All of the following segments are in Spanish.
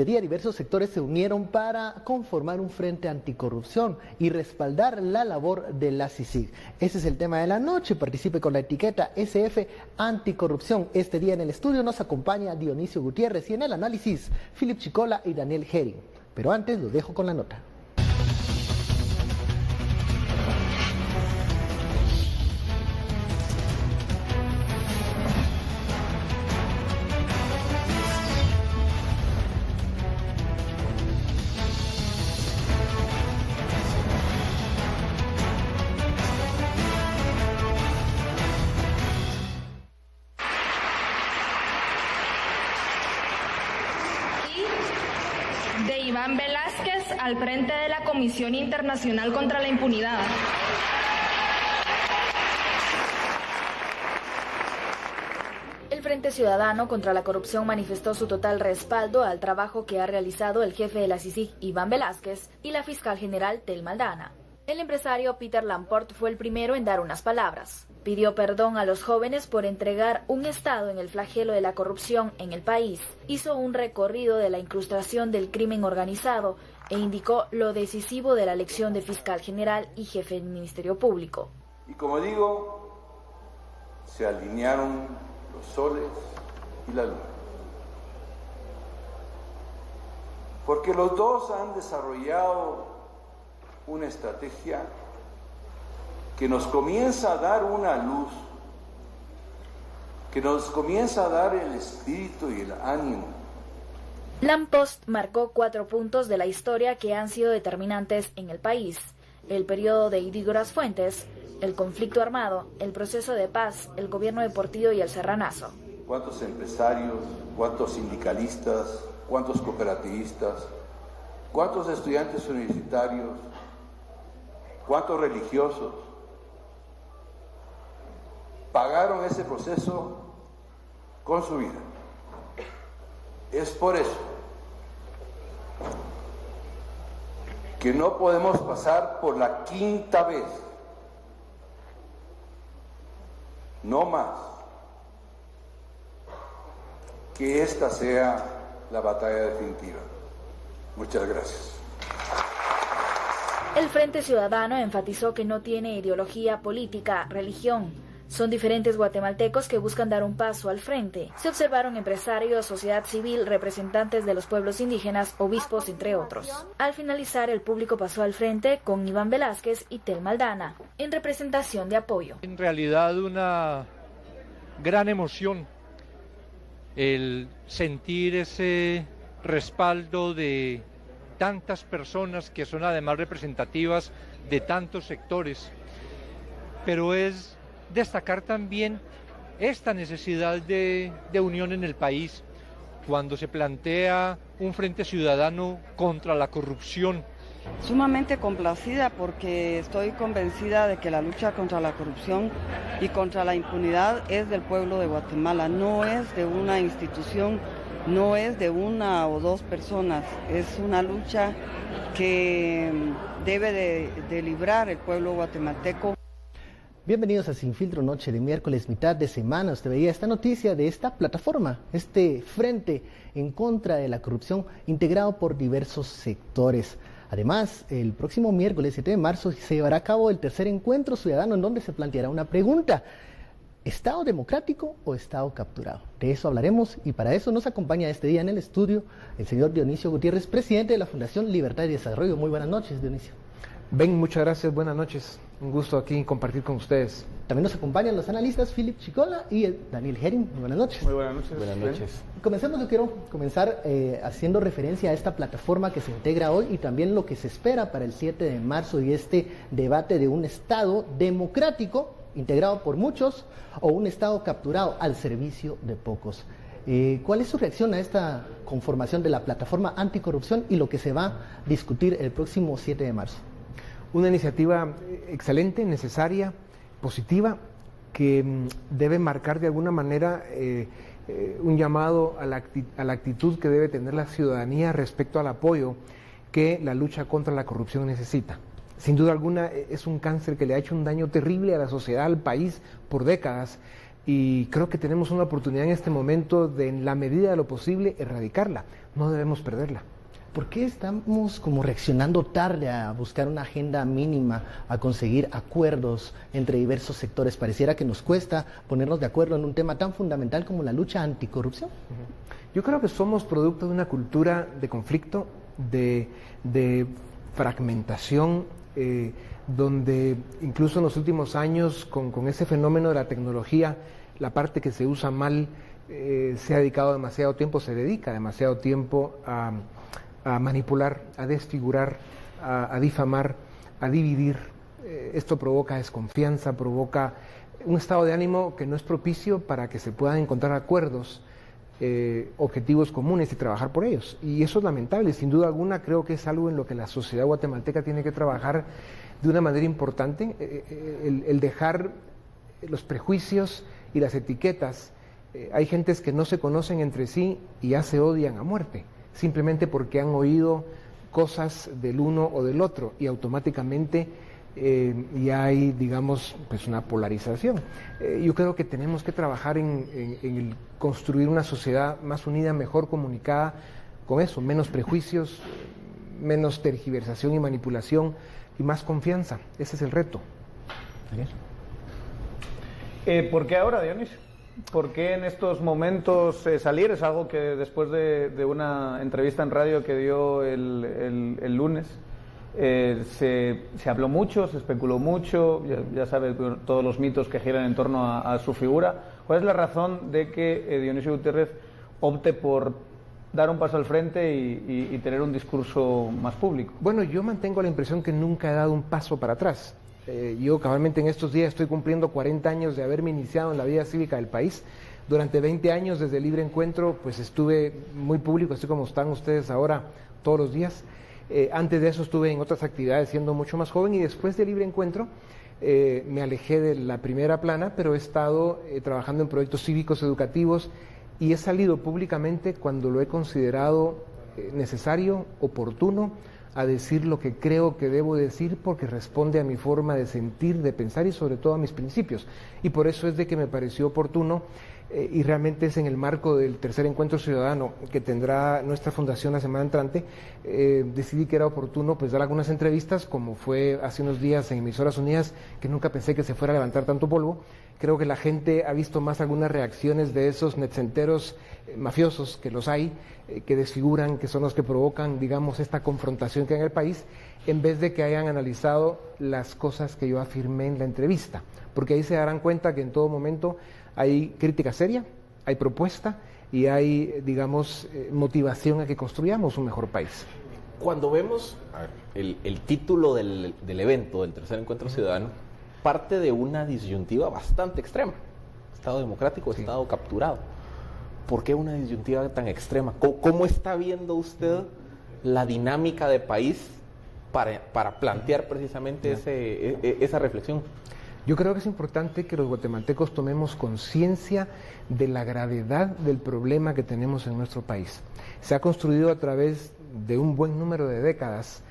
Este día diversos sectores se unieron para conformar un frente anticorrupción y respaldar la labor de la CICIG. Ese es el tema de la noche. Participe con la etiqueta SF Anticorrupción. Este día en el estudio nos acompaña Dionisio Gutiérrez y en el análisis Philip Chicola y Daniel Herring. Pero antes los dejo con la nota. De Iván Velázquez al frente de la Comisión Internacional contra la Impunidad. El Frente Ciudadano contra la Corrupción manifestó su total respaldo al trabajo que ha realizado el jefe de la CICIG, Iván Velázquez, y la fiscal general, Telma Aldana. El empresario Peter Lamport fue el primero en dar unas palabras. Pidió perdón a los jóvenes por entregar un Estado en el flagelo de la corrupción en el país. Hizo un recorrido de la incrustación del crimen organizado e indicó lo decisivo de la elección de fiscal general y jefe del Ministerio Público. Y como digo, se alinearon los soles y la luna. Porque los dos han desarrollado una estrategia que nos comienza a dar una luz, que nos comienza a dar el espíritu y el ánimo. Lampost marcó 4 puntos de la historia que han sido determinantes en el país: el periodo de Idígoras Fuentes, el conflicto armado, el proceso de paz, el gobierno de Portillo y el Serranazo. ¿Cuántos empresarios, cuántos sindicalistas, cuántos cooperativistas, cuántos estudiantes universitarios, cuántos religiosos pagaron ese proceso con su vida? Es por eso que no podemos pasar por la 5ª vez, no más, que esta sea la batalla definitiva. Muchas gracias. El Frente Ciudadano enfatizó que no tiene ideología política, religión. Son diferentes guatemaltecos que buscan dar un paso al frente. Se observaron empresarios, sociedad civil, representantes de los pueblos indígenas, obispos, entre otros. Al finalizar, el público pasó al frente con Iván Velázquez y Telma Aldana, en representación de apoyo. En realidad una gran emoción el sentir ese respaldo de tantas personas que son además representativas de tantos sectores, pero es destacar también esta necesidad de unión en el país cuando se plantea un frente ciudadano contra la corrupción. Sumamente complacida porque estoy convencida de que la lucha contra la corrupción y contra la impunidad es del pueblo de Guatemala, no es de una institución, no es de una o dos personas, es una lucha que debe de librar el pueblo guatemalteco. Bienvenidos a Sin Filtro, noche de miércoles, mitad de semana. Usted veía esta noticia de esta plataforma, este frente en contra de la corrupción integrado por diversos sectores. Además, el próximo miércoles 7 de marzo se llevará a cabo el tercer encuentro ciudadano en donde se planteará una pregunta: ¿Estado democrático o Estado capturado? De eso hablaremos y para eso nos acompaña este día en el estudio el señor Dionisio Gutiérrez, presidente de la Fundación Libertad y Desarrollo. Muy buenas noches, Dionisio. Ben, muchas gracias, buenas noches. Un gusto aquí compartir con ustedes. También nos acompañan los analistas Philip Chicola y Daniel Herring. Muy buenas noches. Muy buenas noches. Buenas noches. Comencemos, yo quiero comenzar haciendo referencia a esta plataforma que se integra hoy y también lo que se espera para el 7 de marzo y este debate de un Estado democrático integrado por muchos o un Estado capturado al servicio de pocos. ¿Cuál es su reacción a esta conformación de la plataforma anticorrupción y lo que se va a discutir el próximo 7 de marzo? Una iniciativa excelente, necesaria, positiva, que debe marcar de alguna manera un llamado a la actitud que debe tener la ciudadanía respecto al apoyo que la lucha contra la corrupción necesita. Sin duda alguna es un cáncer que le ha hecho un daño terrible a la sociedad, al país, por décadas, y creo que tenemos una oportunidad en este momento de, en la medida de lo posible, erradicarla. No debemos perderla. ¿Por qué estamos como reaccionando tarde a buscar una agenda mínima, a conseguir acuerdos entre diversos sectores? Pareciera que nos cuesta ponernos de acuerdo en un tema tan fundamental como la lucha anticorrupción. Yo creo que somos producto de una cultura de conflicto, de fragmentación, donde incluso en los últimos años, con ese fenómeno de la tecnología, la parte que se usa mal se ha dedicado demasiado tiempo, se dedica demasiado tiempo a manipular, a desfigurar, a difamar, a dividir. Esto provoca desconfianza, provoca un estado de ánimo que no es propicio para que se puedan encontrar acuerdos, objetivos comunes y trabajar por ellos. Y eso es lamentable, sin duda alguna creo que es algo en lo que la sociedad guatemalteca tiene que trabajar de una manera importante, el dejar los prejuicios y las etiquetas. Hay gentes que no se conocen entre sí y ya se odian a muerte, simplemente porque han oído cosas del uno o del otro y automáticamente ya hay, digamos, pues una polarización. Yo creo que tenemos que trabajar en el construir una sociedad más unida, mejor comunicada, con eso, menos prejuicios, menos tergiversación y manipulación y más confianza. Ese es el reto. ¿Por qué ahora, Dionisio? ¿Por qué en estos momentos salir? Es algo que después de una entrevista en radio que dio el lunes, se habló mucho, se especuló mucho, ya sabe todos los mitos que giran en torno a su figura. ¿Cuál es la razón de que Dionisio Gutiérrez opte por dar un paso al frente y tener un discurso más público? Bueno, yo mantengo la impresión que nunca he dado un paso para atrás. Yo cabalmente en estos días estoy cumpliendo 40 años de haberme iniciado en la vida cívica del país. Durante 20 años desde Libre Encuentro pues estuve muy público, así como están ustedes ahora todos los días. Antes de eso estuve en otras actividades siendo mucho más joven y después de Libre Encuentro me alejé de la primera plana, pero he estado trabajando en proyectos cívicos educativos y he salido públicamente cuando lo he considerado necesario, oportuno, a decir lo que creo que debo decir porque responde a mi forma de sentir, de pensar y sobre todo a mis principios. Y por eso es de que me pareció oportuno y realmente es en el marco del tercer encuentro ciudadano que tendrá nuestra fundación la semana entrante, decidí que era oportuno pues dar algunas entrevistas, como fue hace unos días en Emisoras Unidas, que nunca pensé que se fuera a levantar tanto polvo. Creo que la gente ha visto más algunas reacciones de esos netcenteros mafiosos, que los hay, que desfiguran, que son los que provocan, digamos, esta confrontación que hay en el país, en vez de que hayan analizado las cosas que yo afirmé en la entrevista, porque ahí se darán cuenta que en todo momento hay crítica seria, hay propuesta y hay, digamos, motivación a que construyamos un mejor país. Cuando vemos el título del evento, del tercer encuentro ciudadano, parte de una disyuntiva bastante extrema. Estado democrático, sí. Estado capturado. ¿Por qué una disyuntiva tan extrema? ¿Cómo está viendo usted la dinámica de país para plantear precisamente esa reflexión? Yo creo que es importante que los guatemaltecos tomemos conciencia de la gravedad del problema que tenemos en nuestro país. Se ha construido a través de un buen número de décadas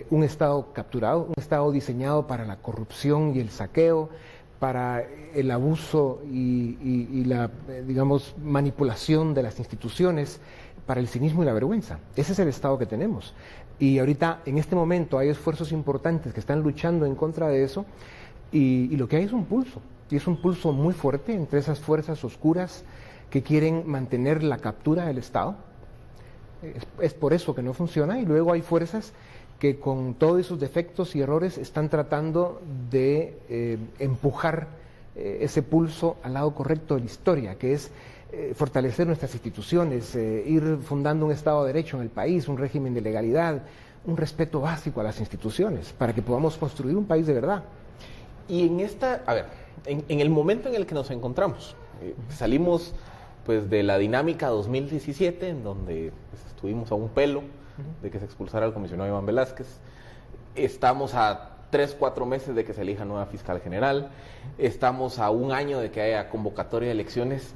un Estado capturado, un Estado diseñado para la corrupción y el saqueo, para el abuso y la, digamos, manipulación de las instituciones, para el cinismo y la vergüenza. Ese es el Estado que tenemos. Y ahorita, en este momento, hay esfuerzos importantes que están luchando en contra de eso, y lo que hay es un pulso, y es un pulso muy fuerte entre esas fuerzas oscuras que quieren mantener la captura del Estado. Es por eso que no funciona, y luego hay fuerzas que con todos esos defectos y errores están tratando de empujar ese pulso al lado correcto de la historia, que es fortalecer nuestras instituciones, ir fundando un Estado de Derecho en el país, un régimen de legalidad, un respeto básico a las instituciones, para que podamos construir un país de verdad. Y en el momento en el que nos encontramos, salimos pues de la dinámica 2017, en donde pues, estuvimos a un pelo de que se expulsara al comisionado Iván Velázquez. Estamos a 3-4 meses de que se elija nueva fiscal general. Estamos a un año de que haya convocatoria de elecciones.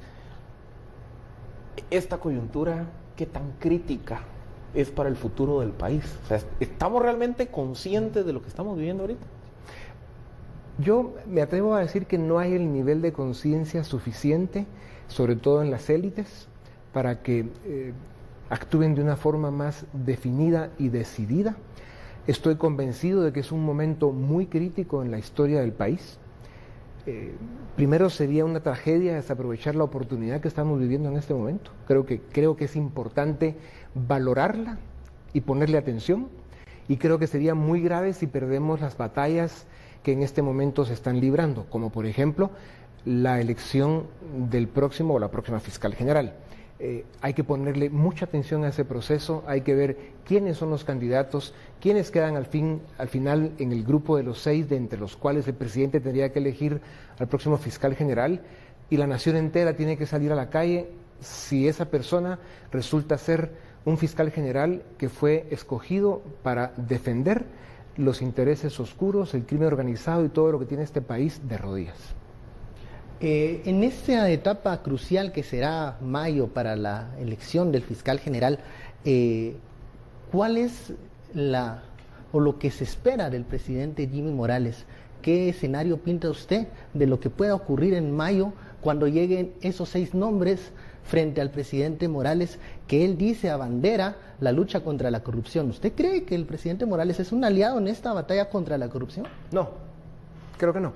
Esta coyuntura, ¿qué tan crítica es para el futuro del país? O sea, ¿estamos realmente conscientes de lo que estamos viviendo ahorita? Yo me atrevo a decir que no hay el nivel de conciencia suficiente, sobre todo en las élites, para que actúen de una forma más definida y decidida. Estoy convencido de que es un momento muy crítico en la historia del país. Primero sería una tragedia desaprovechar la oportunidad que estamos viviendo en este momento. Creo que es importante valorarla y ponerle atención, y creo que sería muy grave si perdemos las batallas que en este momento se están librando, como por ejemplo la elección del próximo o la próxima fiscal general. Hay que ponerle mucha atención a ese proceso, hay que ver quiénes son los candidatos, quiénes quedan al final en el grupo de los 6, de entre los cuales el presidente tendría que elegir al próximo fiscal general, y la nación entera tiene que salir a la calle si esa persona resulta ser un fiscal general que fue escogido para defender los intereses oscuros, el crimen organizado y todo lo que tiene este país de rodillas. En esta etapa crucial que será mayo para la elección del fiscal general, ¿cuál es lo que se espera del presidente Jimmy Morales? ¿Qué escenario pinta usted de lo que pueda ocurrir en mayo cuando lleguen esos 6 nombres frente al presidente Morales, que él dice abandera la lucha contra la corrupción? ¿Usted cree que el presidente Morales es un aliado en esta batalla contra la corrupción? No, creo que no.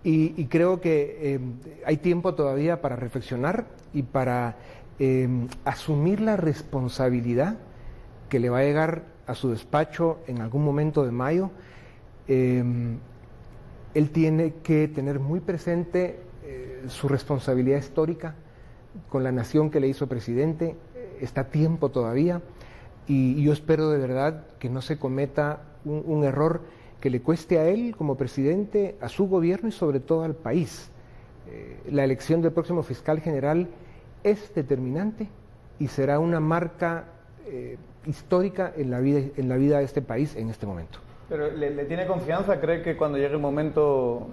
Y creo que hay tiempo todavía para reflexionar y para asumir la responsabilidad que le va a llegar a su despacho en algún momento de mayo. Él tiene que tener muy presente su responsabilidad histórica con la nación que le hizo presidente. Está a tiempo todavía, y yo espero de verdad que no se cometa un error que le cueste a él como presidente, a su gobierno y sobre todo al país. La elección del próximo fiscal general es determinante y será una marca histórica en la vida de este país en este momento. ¿Pero le tiene confianza? ¿Cree que cuando llegue el momento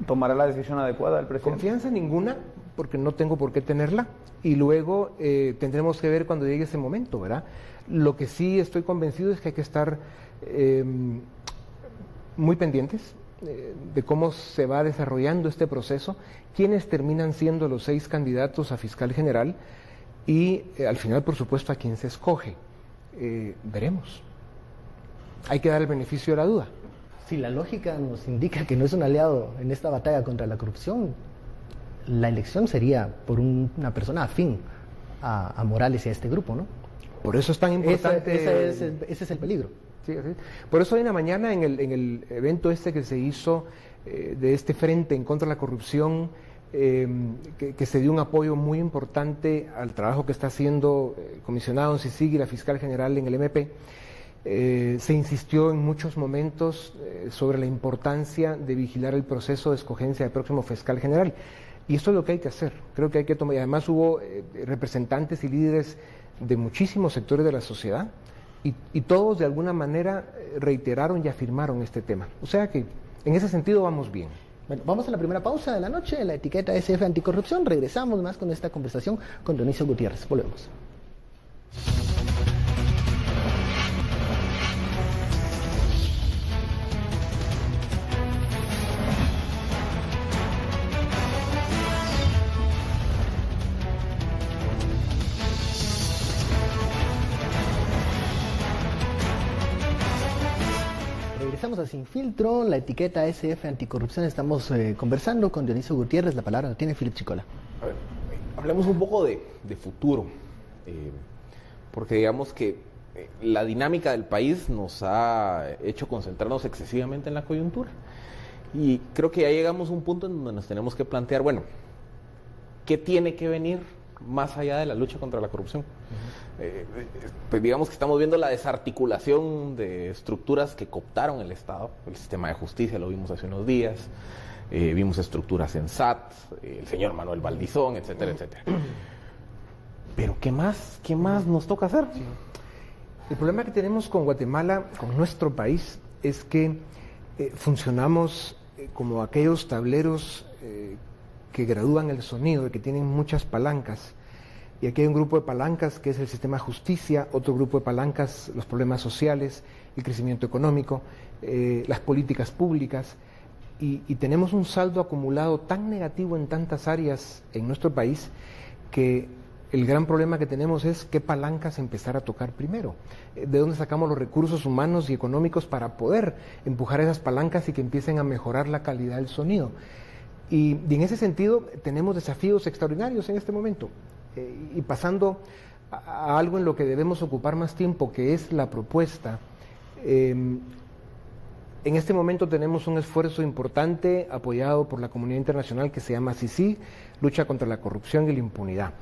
tomará la decisión adecuada el presidente? Confianza ninguna, porque no tengo por qué tenerla, y luego tendremos que ver cuando llegue ese momento, ¿verdad? Lo que sí estoy convencido es que hay que estar muy pendientes de cómo se va desarrollando este proceso, quiénes terminan siendo los 6 candidatos a fiscal general y al final, por supuesto, a quién se escoge. Veremos. Hay que dar el beneficio de la duda. Si la lógica nos indica que no es un aliado en esta batalla contra la corrupción, la elección sería por una persona afín a Morales y a este grupo, ¿no? Por eso es tan importante. Ese es el peligro. Sí, así. Por eso hoy en la mañana en el evento que se hizo de este frente en contra de la corrupción, que se dio un apoyo muy importante al trabajo que está haciendo el comisionado en CICIG y la fiscal general en el MP, se insistió en muchos momentos sobre la importancia de vigilar el proceso de escogencia del próximo fiscal general. Y esto es lo que hay que hacer. Creo que hay que tomar. Y además hubo representantes y líderes de muchísimos sectores de la sociedad, y todos de alguna manera reiteraron y afirmaron este tema. O sea que en ese sentido vamos bien. Bueno, vamos a la primera pausa de la noche, la etiqueta SF Anticorrupción. Regresamos más con esta conversación con Dionisio Gutiérrez. Volvemos. Regresamos a Sin Filtro, la etiqueta SF Anticorrupción. Estamos conversando con Dionisio Gutiérrez. La palabra la tiene Philip Chicola. A ver, hablemos un poco de futuro, porque digamos que la dinámica del país nos ha hecho concentrarnos excesivamente en la coyuntura. Y creo que ya llegamos a un punto en donde nos tenemos que plantear, bueno, ¿qué tiene que venir más allá de la lucha contra la corrupción? Pues digamos que estamos viendo la desarticulación de estructuras que cooptaron el Estado, el sistema de justicia, lo vimos hace unos días, vimos estructuras en SAT, el señor Manuel Valdizón, etcétera, etcétera. Pero ¿qué más nos toca hacer? Sí. El problema que tenemos con Guatemala, con nuestro país, es que funcionamos como aquellos tableros que gradúan el sonido, que tienen muchas palancas. Y aquí hay un grupo de palancas que es el sistema de justicia, otro grupo de palancas, los problemas sociales, el crecimiento económico, las políticas públicas. y tenemos un saldo acumulado tan negativo en tantas áreas en nuestro país que el gran problema que tenemos es qué palancas empezar a tocar primero, de dónde sacamos los recursos humanos y económicos para poder empujar esas palancas y que empiecen a mejorar la calidad del sonido. Y en ese sentido tenemos desafíos extraordinarios en este momento. Y pasando a algo en lo que debemos ocupar más tiempo, que es la propuesta. En este momento tenemos un esfuerzo importante apoyado por la comunidad internacional que se llama CICIG, Lucha contra la Corrupción y la Impunidad.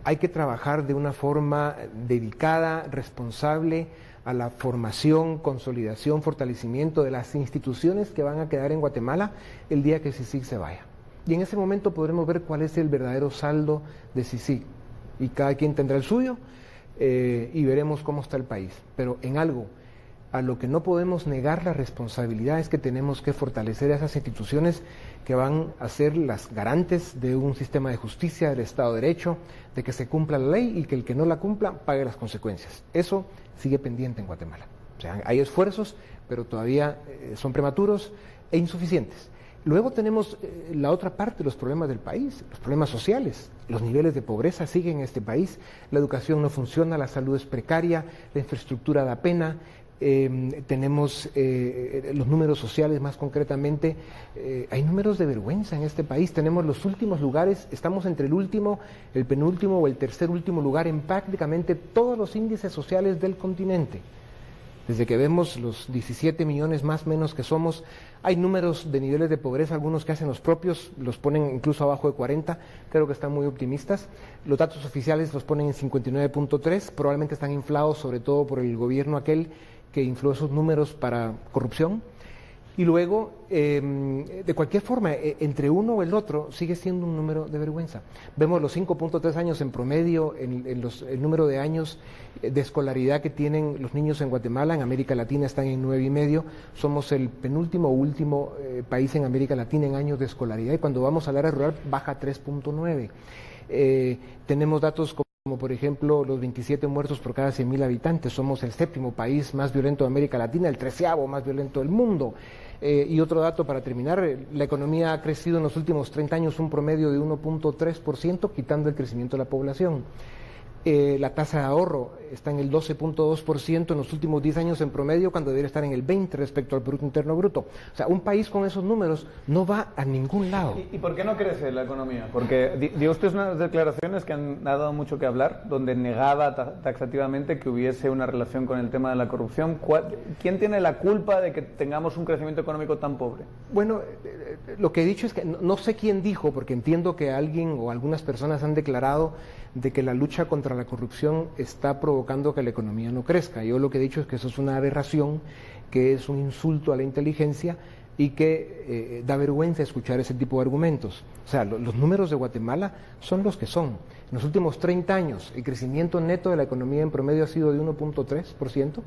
Hay que trabajar de una forma dedicada, responsable, a la formación, consolidación, fortalecimiento de las instituciones que van a quedar en Guatemala el día que CICIG se vaya. Y en ese momento podremos ver cuál es el verdadero saldo de CICIG. Y cada quien tendrá el suyo y veremos cómo está el país. Pero en algo a lo que no podemos negar la responsabilidad es que tenemos que fortalecer a esas instituciones que van a ser las garantes de un sistema de justicia, del Estado de Derecho, de que se cumpla la ley y que el que no la cumpla pague las consecuencias. Eso sigue pendiente en Guatemala. O sea, hay esfuerzos, pero todavía son prematuros e insuficientes. Luego tenemos la otra parte de los problemas del país, los problemas sociales. Los niveles de pobreza siguen en este país, la educación no funciona, la salud es precaria, la infraestructura da pena. Tenemos los números sociales más concretamente, hay números de vergüenza en este país, tenemos los últimos lugares, estamos entre el último, el penúltimo o el tercer último lugar en prácticamente todos los índices sociales del continente. Desde que vemos los 17 millones más o menos que somos, hay números de niveles de pobreza, algunos que hacen los propios, los ponen incluso abajo de 40, creo que están muy optimistas. Los datos oficiales los ponen en 59.3, probablemente están inflados sobre todo por el gobierno aquel que infló esos números para corrupción. Y luego, de cualquier forma, entre uno o el otro sigue siendo un número de vergüenza. Vemos los 5.3 años en promedio, el número de años de escolaridad que tienen los niños en Guatemala. En América Latina están en 9,5. Somos el penúltimo o último país en América Latina en años de escolaridad. Y cuando vamos al área rural, baja a 3.9. Tenemos datos como por ejemplo los 27 muertos por cada 100.000 habitantes. Somos el 7º país más violento de América Latina, el 13º más violento del mundo. Y otro dato para terminar, la economía ha crecido en los últimos 30 años un promedio de 1.3%, quitando el crecimiento de la población. La tasa de ahorro está en el 12.2% en los últimos 10 años en promedio, cuando debería estar en el 20% respecto al Producto Interno Bruto. O sea, un país con esos números no va a ningún lado. ¿Y por qué no crece la economía? Porque dio usted unas declaraciones que han dado mucho que hablar, donde negaba taxativamente que hubiese una relación con el tema de la corrupción. ¿Quién tiene la culpa de que tengamos un crecimiento económico tan pobre? Bueno, lo que he dicho es que no sé quién dijo, porque entiendo que alguien o algunas personas han declarado de que la lucha contra la corrupción está provocando que la economía no crezca. Yo lo que he dicho es que eso es una aberración, que es un insulto a la inteligencia y que da vergüenza escuchar ese tipo de argumentos. O sea, los números de Guatemala son los que son. En los últimos 30 años, el crecimiento neto de la economía en promedio ha sido de 1.3%,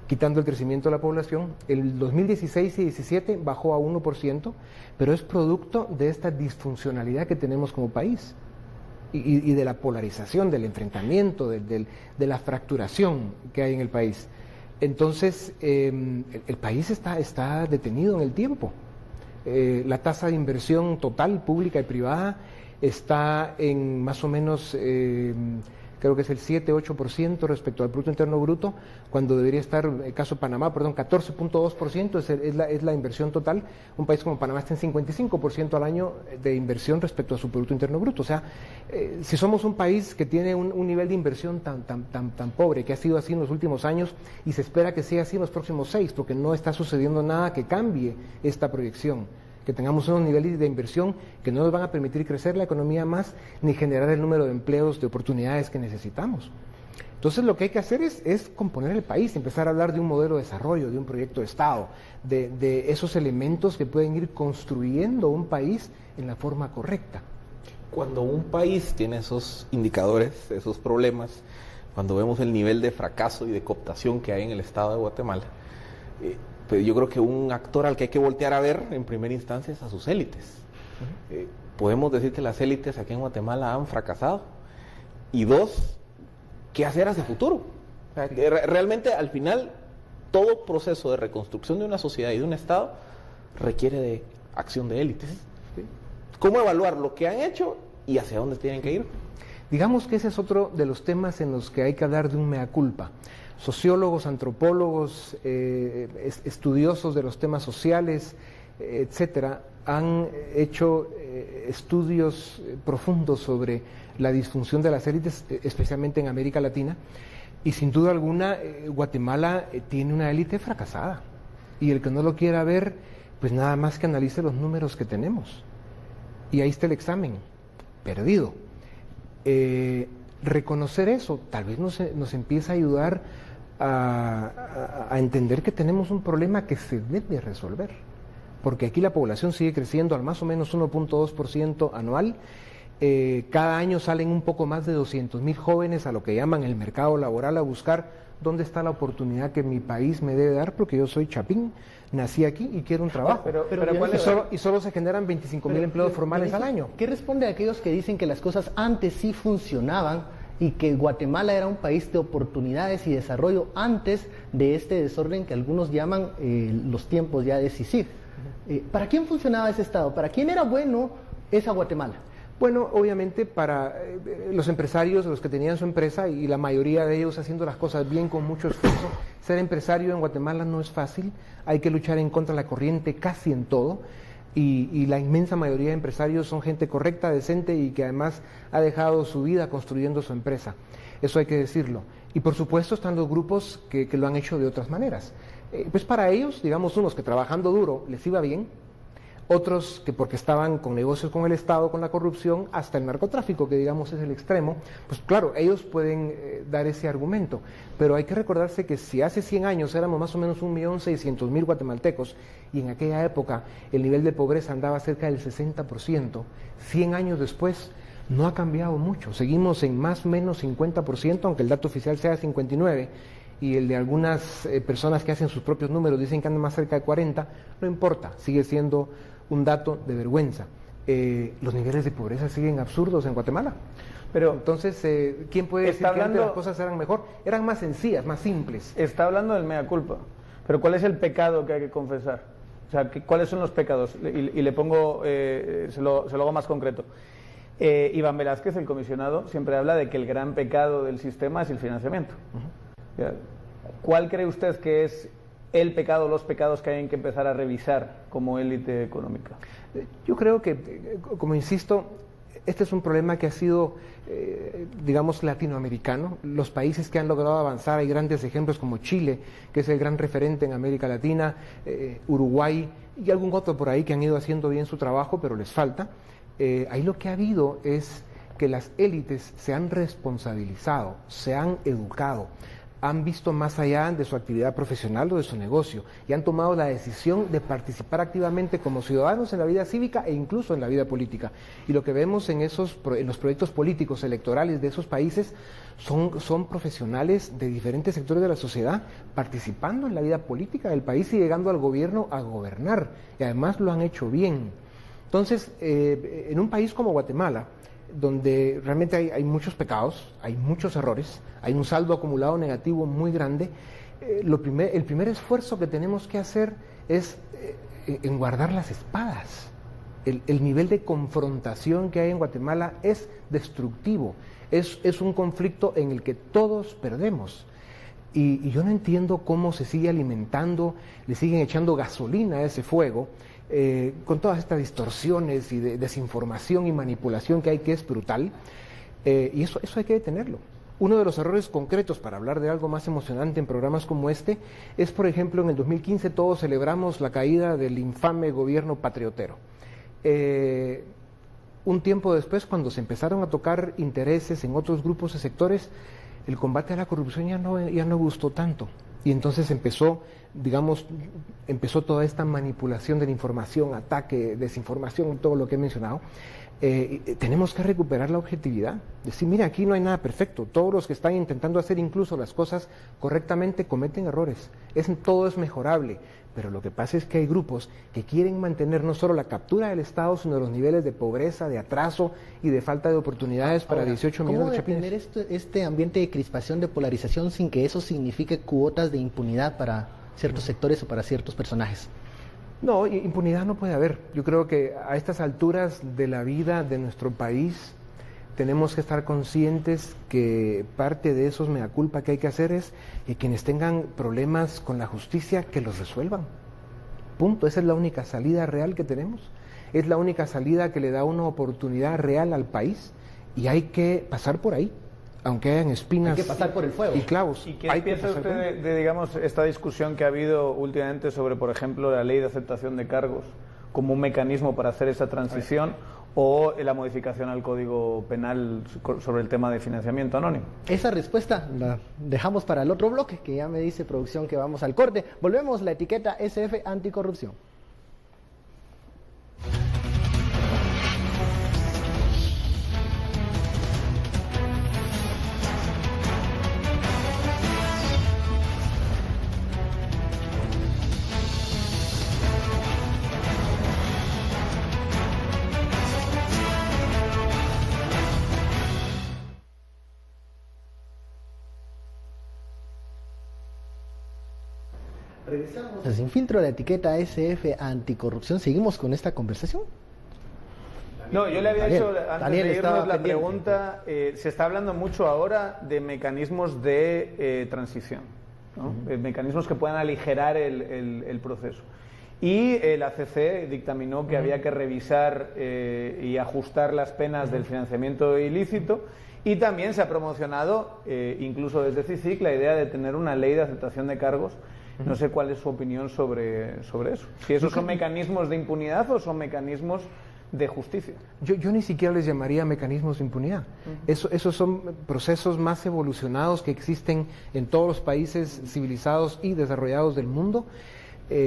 quitando el crecimiento de la población. El 2016 y 2017 bajó a 1%, pero es producto de esta disfuncionalidad que tenemos como país. Y de la polarización, del enfrentamiento, de la fracturación que hay en el país. Entonces, el país está detenido en el tiempo. La tasa de inversión total, pública y privada, está en más o menos, creo que es el 7-8% respecto al Producto Interno Bruto, cuando debería estar, el caso de Panamá, 14.2% es la inversión total. Un país como Panamá está en 55% al año de inversión respecto a su Producto Interno Bruto. O sea, si somos un país que tiene un nivel de inversión tan pobre, que ha sido así en los últimos años, y se espera que siga así en los próximos 6, porque no está sucediendo nada que cambie esta proyección, que tengamos unos niveles de inversión que no nos van a permitir crecer la economía más, ni generar el número de empleos, de oportunidades que necesitamos. Entonces lo que hay que hacer es componer el país, empezar a hablar de un modelo de desarrollo, de un proyecto de Estado, de esos elementos que pueden ir construyendo un país en la forma correcta. Cuando un país tiene esos indicadores, esos problemas, cuando vemos el nivel de fracaso y de cooptación que hay en el Estado de Guatemala, pues yo creo que un actor al que hay que voltear a ver en primera instancia es a sus élites. Podemos decir que las élites aquí en Guatemala han fracasado. Y dos, ¿qué hacer hacia el futuro? O sea, que realmente al final todo proceso de reconstrucción de una sociedad y de un Estado requiere de acción de élites. ¿Sí? ¿Cómo evaluar lo que han hecho y hacia dónde tienen que ir? Digamos que ese es otro de los temas en los que hay que hablar de un mea culpa. Sociólogos, antropólogos, estudiosos de los temas sociales, etcétera, han hecho estudios profundos sobre la disfunción de las élites, especialmente en América Latina, y sin duda alguna Guatemala tiene una élite fracasada, y el que no lo quiera ver, pues nada más que analice los números que tenemos, y ahí está el examen, perdido. Reconocer eso tal vez nos empieza a ayudar a entender que tenemos un problema que se debe resolver, porque aquí la población sigue creciendo al más o menos 1.2% anual. Cada año salen un poco más de 200,000 jóvenes a lo que llaman el mercado laboral a buscar dónde está la oportunidad que mi país me debe dar, porque yo soy chapín, nací aquí y quiero un trabajo. Y solo se generan 25,000 empleos formales al año. ¿Qué responde a aquellos que dicen que las cosas antes sí funcionaban y que Guatemala era un país de oportunidades y desarrollo antes de este desorden que algunos llaman los tiempos ya de CICIG? ¿Para quién funcionaba ese Estado? ¿Para quién era bueno esa Guatemala? Bueno, obviamente para los empresarios, los que tenían su empresa, y la mayoría de ellos haciendo las cosas bien con mucho esfuerzo. Ser empresario en Guatemala no es fácil, hay que luchar en contra de la corriente casi en todo, y la inmensa mayoría de empresarios son gente correcta, decente y que además ha dejado su vida construyendo su empresa. Eso hay que decirlo. Y por supuesto están los grupos que lo han hecho de otras maneras. Pues para ellos, digamos, unos que trabajando duro les iba bien, otros que porque estaban con negocios con el Estado, con la corrupción, hasta el narcotráfico, que digamos es el extremo, pues claro, ellos pueden dar ese argumento, pero hay que recordarse que si hace 100 años éramos más o menos 1.600.000 guatemaltecos, y en aquella época el nivel de pobreza andaba cerca del 60%, 100 años después no ha cambiado mucho, seguimos en más o menos 50%, aunque el dato oficial sea 59%, y el de algunas personas que hacen sus propios números dicen que andan más cerca de 40%, no importa, sigue siendo un dato de vergüenza. Los niveles de pobreza siguen absurdos en Guatemala. Pero entonces, ¿quién puede decir que antes las cosas eran mejor? Eran más sencillas, más simples. Está hablando del mea culpa, pero ¿cuál es el pecado que hay que confesar? O sea, ¿cuáles son los pecados? Y le pongo, se lo hago más concreto. Iván Velázquez, el comisionado, siempre habla de que el gran pecado del sistema es el financiamiento. ¿Cuál cree usted que es el pecado, los pecados que hay que empezar a revisar como élite económica? Yo creo que, como insisto, este es un problema que ha sido, digamos, latinoamericano. Los países que han logrado avanzar, hay grandes ejemplos como Chile, que es el gran referente en América Latina, Uruguay y algún otro por ahí que han ido haciendo bien su trabajo, pero les falta. Ahí lo que ha habido es que las élites se han responsabilizado, se han educado, han visto más allá de su actividad profesional o de su negocio y han tomado la decisión de participar activamente como ciudadanos en la vida cívica e incluso en la vida política. Y lo que vemos en los proyectos políticos electorales de esos países son profesionales de diferentes sectores de la sociedad participando en la vida política del país y llegando al gobierno a gobernar. Y además lo han hecho bien. Entonces, en un país como Guatemala, donde realmente hay muchos pecados, hay muchos errores, hay un saldo acumulado negativo muy grande, el primer esfuerzo que tenemos que hacer es en guardar las espadas. El nivel de confrontación que hay en Guatemala es destructivo, es un conflicto en el que todos perdemos. Y yo no entiendo cómo se sigue alimentando, le siguen echando gasolina a ese fuego, con todas estas distorsiones y desinformación y manipulación que hay, que es brutal, y eso hay que detenerlo. Uno de los errores concretos, para hablar de algo más emocionante en programas como este, es, por ejemplo, en el 2015 todos celebramos la caída del infame gobierno patriotero. Un tiempo después, cuando se empezaron a tocar intereses en otros grupos y sectores, el combate a la corrupción ya no gustó tanto. Y entonces empezó toda esta manipulación de la información, ataque, desinformación, todo lo que he mencionado. Tenemos que recuperar la objetividad, decir, mira, aquí no hay nada perfecto, todos los que están intentando hacer incluso las cosas correctamente cometen errores, todo es mejorable, pero lo que pasa es que hay grupos que quieren mantener no solo la captura del Estado, sino los niveles de pobreza, de atraso y de falta de oportunidades para 18 millones de chapines. ¿Cómo detener este ambiente de crispación, de polarización, sin que eso signifique cuotas de impunidad para ciertos sectores o para ciertos personajes? No, impunidad no puede haber. Yo creo que a estas alturas de la vida de nuestro país tenemos que estar conscientes que parte de esos mea culpa que hay que hacer es que quienes tengan problemas con la justicia, que los resuelvan. Punto. Esa es la única salida real que tenemos. Es la única salida que le da una oportunidad real al país y hay que pasar por ahí, aunque hayan espinas. Hay que pasar por el fuego. Y clavos. ¿Y qué piensa usted de, digamos, esta discusión que ha habido últimamente sobre, por ejemplo, la ley de aceptación de cargos como un mecanismo para hacer esa transición o la modificación al Código Penal sobre el tema de financiamiento anónimo? Esa respuesta la dejamos para el otro bloque, que ya me dice producción que vamos al corte. Volvemos, la etiqueta SF Anticorrupción. Regresamos a Sin Filtro, la etiqueta SF Anticorrupción. Seguimos con esta conversación. No, yo le había hecho antes Daniel de irnos la pendiente. pregunta. Se está hablando mucho ahora de mecanismos de transición, ¿no? Mecanismos que puedan aligerar el proceso. Y la ACC dictaminó que había que revisar y ajustar las penas del financiamiento ilícito. Y también se ha promocionado, incluso desde CICIC, la idea de tener una ley de aceptación de cargos. No sé cuál es su opinión sobre eso. Si esos son mecanismos de impunidad o son mecanismos de justicia. Yo ni siquiera les llamaría mecanismos de impunidad. Esos son procesos más evolucionados que existen en todos los países civilizados y desarrollados del mundo.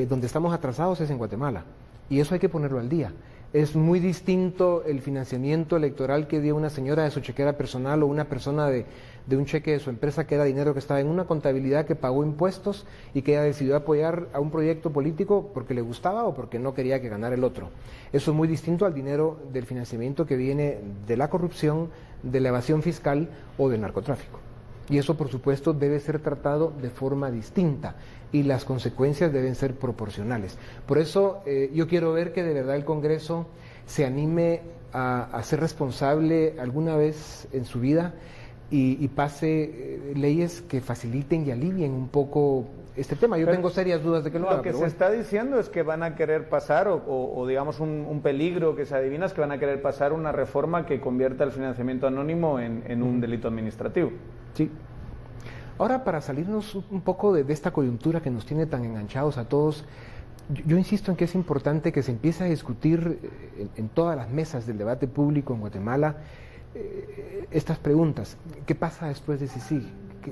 Donde estamos atrasados es en Guatemala. Y eso hay que ponerlo al día. Es muy distinto el financiamiento electoral que dio una señora de su chequera personal o una persona de un cheque de su empresa, que era dinero que estaba en una contabilidad, que pagó impuestos y que ella decidió apoyar a un proyecto político porque le gustaba o porque no quería que ganara el otro. Eso es muy distinto al dinero del financiamiento que viene de la corrupción, de la evasión fiscal o del narcotráfico. Y eso, por supuesto, debe ser tratado de forma distinta y las consecuencias deben ser proporcionales. Por eso yo quiero ver que de verdad el Congreso se anime a ser responsable alguna vez en su vida y pase leyes que faciliten y alivien un poco este tema. Yo tengo serias dudas de que lo haga. Lo que se está diciendo es que van a querer pasar, o digamos un peligro que se adivina, es que van a querer pasar una reforma que convierta el financiamiento anónimo en un delito administrativo. Sí. Ahora, para salirnos un poco de esta coyuntura que nos tiene tan enganchados a todos, yo insisto en que es importante que se empiece a discutir en todas las mesas del debate público en Guatemala estas preguntas. ¿Qué pasa después de CICIG?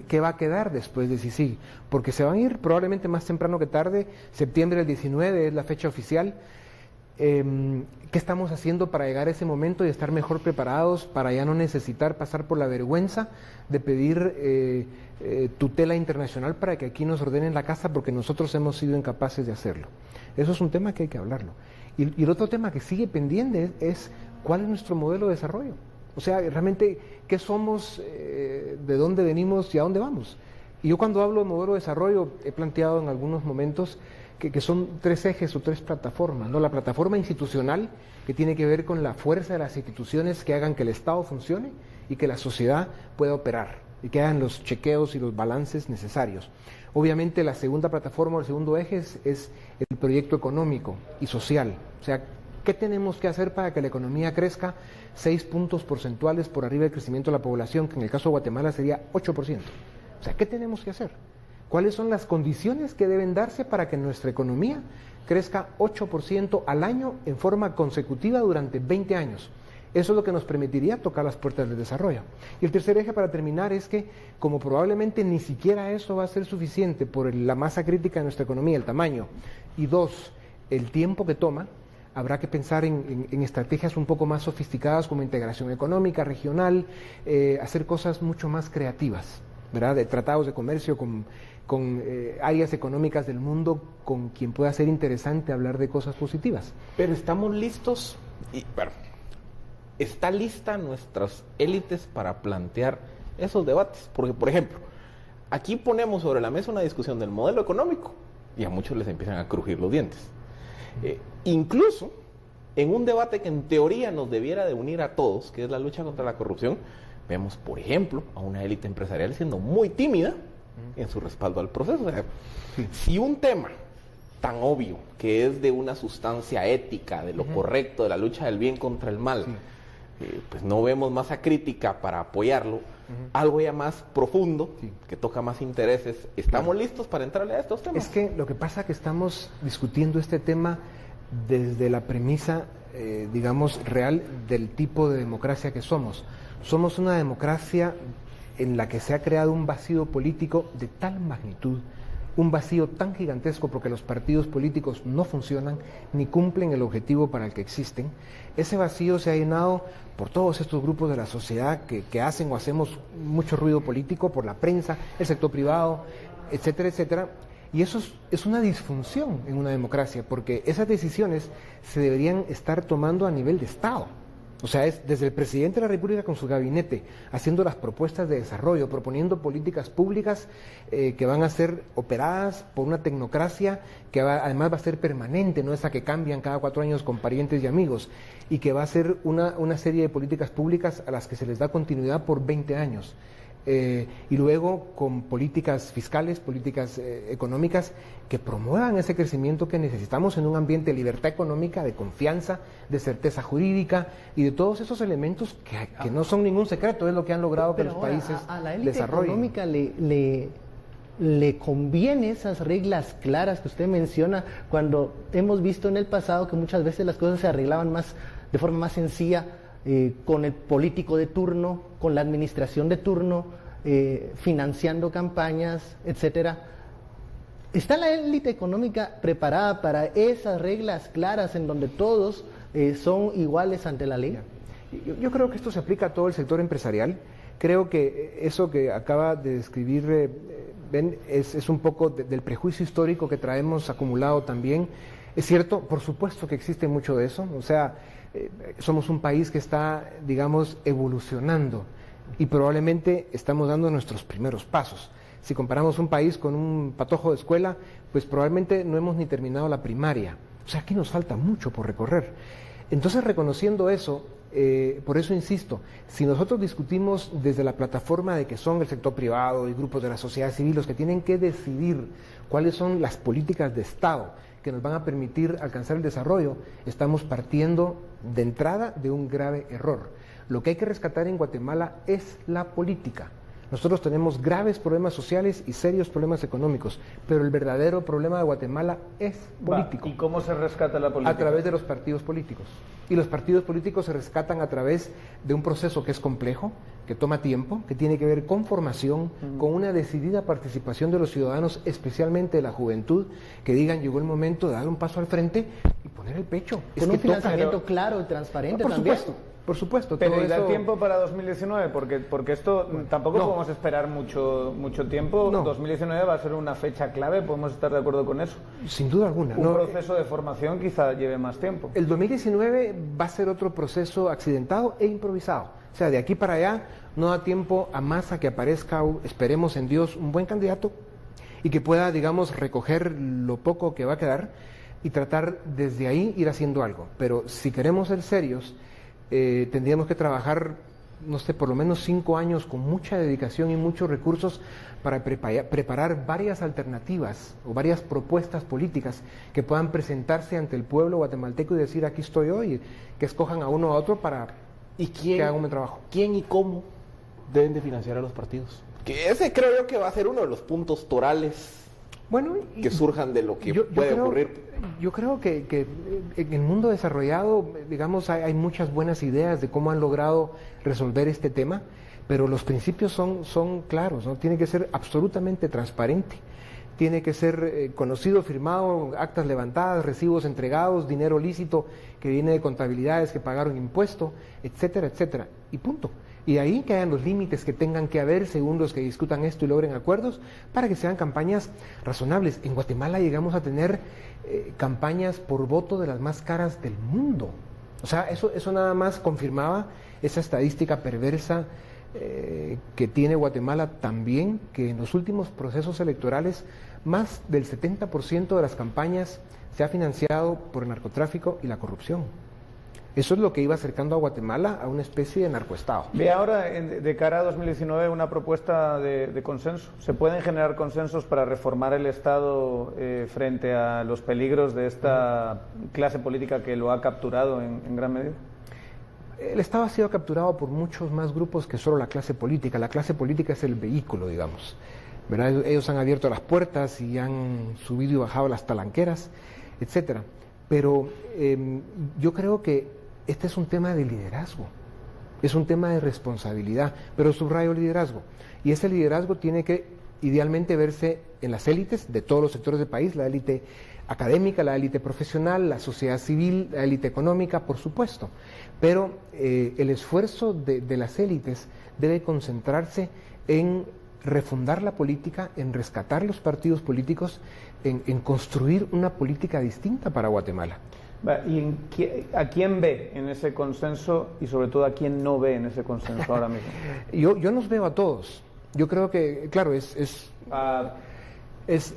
¿Qué va a quedar después de CICIG? Porque se van a ir probablemente más temprano que tarde. Septiembre del 19 es la fecha oficial. ¿Qué estamos haciendo para llegar a ese momento y estar mejor preparados para ya no necesitar pasar por la vergüenza de pedir tutela internacional para que aquí nos ordenen la casa porque nosotros hemos sido incapaces de hacerlo? Eso es un tema que hay que hablarlo. Y el otro tema que sigue pendiente es cuál es nuestro modelo de desarrollo. O sea, realmente, ¿qué somos, de dónde venimos y a dónde vamos? Y yo cuando hablo de modelo de desarrollo he planteado en algunos momentos que son tres ejes o tres plataformas, ¿no? La plataforma institucional, que tiene que ver con la fuerza de las instituciones que hagan que el Estado funcione y que la sociedad pueda operar y que hagan los chequeos y los balances necesarios. Obviamente la segunda plataforma o el segundo eje es el proyecto económico y social. O sea, ¿qué tenemos que hacer para que la economía crezca 6 puntos porcentuales por arriba del crecimiento de la población, que en el caso de Guatemala sería 8%? O sea, ¿qué tenemos que hacer? ¿Cuáles son las condiciones que deben darse para que nuestra economía crezca 8% al año en forma consecutiva durante 20 años? Eso es lo que nos permitiría tocar las puertas del desarrollo. Y el tercer eje, para terminar, es que como probablemente ni siquiera eso va a ser suficiente por la masa crítica de nuestra economía, el tamaño, y dos, el tiempo que toma, habrá que pensar en estrategias un poco más sofisticadas como integración económica, regional, hacer cosas mucho más creativas, ¿verdad? De tratados de comercio con áreas económicas del mundo con quien pueda ser interesante hablar de cosas positivas. Pero estamos listos, y bueno, ¿está lista nuestras élites para plantear esos debates? Porque, por ejemplo, aquí ponemos sobre la mesa una discusión del modelo económico y a muchos les empiezan a crujir los dientes. Incluso en un debate que en teoría nos debiera de unir a todos, que es la lucha contra la corrupción, vemos, por ejemplo, a una élite empresarial siendo muy tímida en su respaldo al proceso. O sea, si un tema tan obvio, que es de una sustancia ética, de lo correcto, de la lucha del bien contra el mal, pues no vemos masa crítica para apoyarlo, algo ya más profundo, que toca más intereses, ¿estamos listos para entrarle a estos temas? Es que lo que pasa es que estamos discutiendo este tema desde la premisa, digamos, real del tipo de democracia que somos. Somos una democracia en la que se ha creado un vacío político de tal magnitud, un vacío tan gigantesco porque los partidos políticos no funcionan ni cumplen el objetivo para el que existen. Ese vacío se ha llenado por todos estos grupos de la sociedad que hacen o hacemos mucho ruido político, por la prensa, el sector privado, etcétera, etcétera. Y eso es una disfunción en una democracia, porque esas decisiones se deberían estar tomando a nivel de Estado. O sea, es desde el presidente de la República con su gabinete, haciendo las propuestas de desarrollo, proponiendo políticas públicas que van a ser operadas por una tecnocracia que además va a ser permanente, no esa que cambian cada 4 años con parientes y amigos, y que va a ser una serie de políticas públicas a las que se les da continuidad por 20 años. Y luego con políticas fiscales, políticas económicas que promuevan ese crecimiento que necesitamos en un ambiente de libertad económica, de confianza, de certeza jurídica y de todos esos elementos que no son ningún secreto, es lo que han logrado que los países a la élite desarrollen. Económica le conviene esas reglas claras que usted menciona, cuando hemos visto en el pasado que muchas veces las cosas se arreglaban de forma más sencilla, con el político de turno, con la administración de turno, financiando campañas, etcétera. ¿Está la élite económica preparada para esas reglas claras en donde todos son iguales ante la ley? Yo creo que esto se aplica a todo el sector empresarial. Creo que eso que acaba de describir Ben es un poco del prejuicio histórico que traemos acumulado también. Es cierto, por supuesto que existe mucho de eso, o sea, somos un país que está, digamos, evolucionando y probablemente estamos dando nuestros primeros pasos. Si comparamos un país con un patojo de escuela, pues probablemente no hemos ni terminado la primaria. O sea, aquí nos falta mucho por recorrer. Entonces, reconociendo eso, por eso insisto, si nosotros discutimos desde la plataforma de que son el sector privado y grupos de la sociedad civil los que tienen que decidir cuáles son las políticas de Estado que nos van a permitir alcanzar el desarrollo, estamos partiendo de entrada de un grave error. Lo que hay que rescatar en Guatemala es la política. Nosotros tenemos graves problemas sociales y serios problemas económicos, pero el verdadero problema de Guatemala es político. ¿Y cómo se rescata la política? A través de los partidos políticos. Y los partidos políticos se rescatan a través de un proceso que es complejo, que toma tiempo, que tiene que ver con formación, con una decidida participación de los ciudadanos, especialmente de la juventud, que digan, llegó el momento de dar un paso al frente y poner el pecho. Con un financiamiento claro y transparente también. Por supuesto. Pero todo ¿y da eso... tiempo para 2019? Porque esto tampoco podemos esperar mucho tiempo. No. 2019 va a ser una fecha clave, ¿podemos estar de acuerdo con eso? Sin duda alguna. Un proceso de formación quizá lleve más tiempo. El 2019 va a ser otro proceso accidentado e improvisado. O sea, de aquí para allá no da tiempo a más a que aparezca, esperemos en Dios, un buen candidato y que pueda, digamos, recoger lo poco que va a quedar y tratar desde ahí ir haciendo algo. Pero si queremos ser serios, tendríamos que trabajar, no sé, por lo menos 5 años con mucha dedicación y muchos recursos para preparar varias alternativas o varias propuestas políticas que puedan presentarse ante el pueblo guatemalteco y decir, aquí estoy yo, y que escojan a uno o a otro para que haga un buen trabajo. ¿Quién y cómo deben de financiar a los partidos? Que ese creo yo que va a ser uno de los puntos torales que surjan de lo que puede ocurrir. Yo creo que en el mundo desarrollado, digamos, hay muchas buenas ideas de cómo han logrado resolver este tema, pero los principios son claros, ¿no? Tiene que ser absolutamente transparente, tiene que ser conocido, firmado, actas levantadas, recibos entregados, dinero lícito que viene de contabilidades que pagaron impuesto, etcétera, etcétera, y punto. Y ahí que hayan los límites que tengan que haber según los que discutan esto y logren acuerdos para que sean campañas razonables. En Guatemala llegamos a tener campañas por voto de las más caras del mundo. O sea, eso nada más confirmaba esa estadística perversa que tiene Guatemala también, que en los últimos procesos electorales más del 70% de las campañas se ha financiado por el narcotráfico y la corrupción. Eso es lo que iba acercando a Guatemala a una especie de narcoestado. Ve ahora, de cara a 2019, una propuesta de consenso. ¿Se pueden generar consensos para reformar el Estado frente a los peligros de esta clase política que lo ha capturado en gran medida? El Estado ha sido capturado por muchos más grupos que solo la clase política. La clase política es el vehículo, digamos, ¿verdad? Ellos han abierto las puertas y han subido y bajado las talanqueras, etcétera. Pero yo creo que este es un tema de liderazgo, es un tema de responsabilidad, pero subrayo liderazgo. Y ese liderazgo tiene que idealmente verse en las élites de todos los sectores del país, la élite académica, la élite profesional, la sociedad civil, la élite económica, por supuesto. Pero el esfuerzo de las élites debe concentrarse en refundar la política, en rescatar los partidos políticos, en construir una política distinta para Guatemala. ¿Y a quién ve en ese consenso y sobre todo a quién no ve en ese consenso ahora mismo? Yo nos veo a todos. Yo creo que, claro,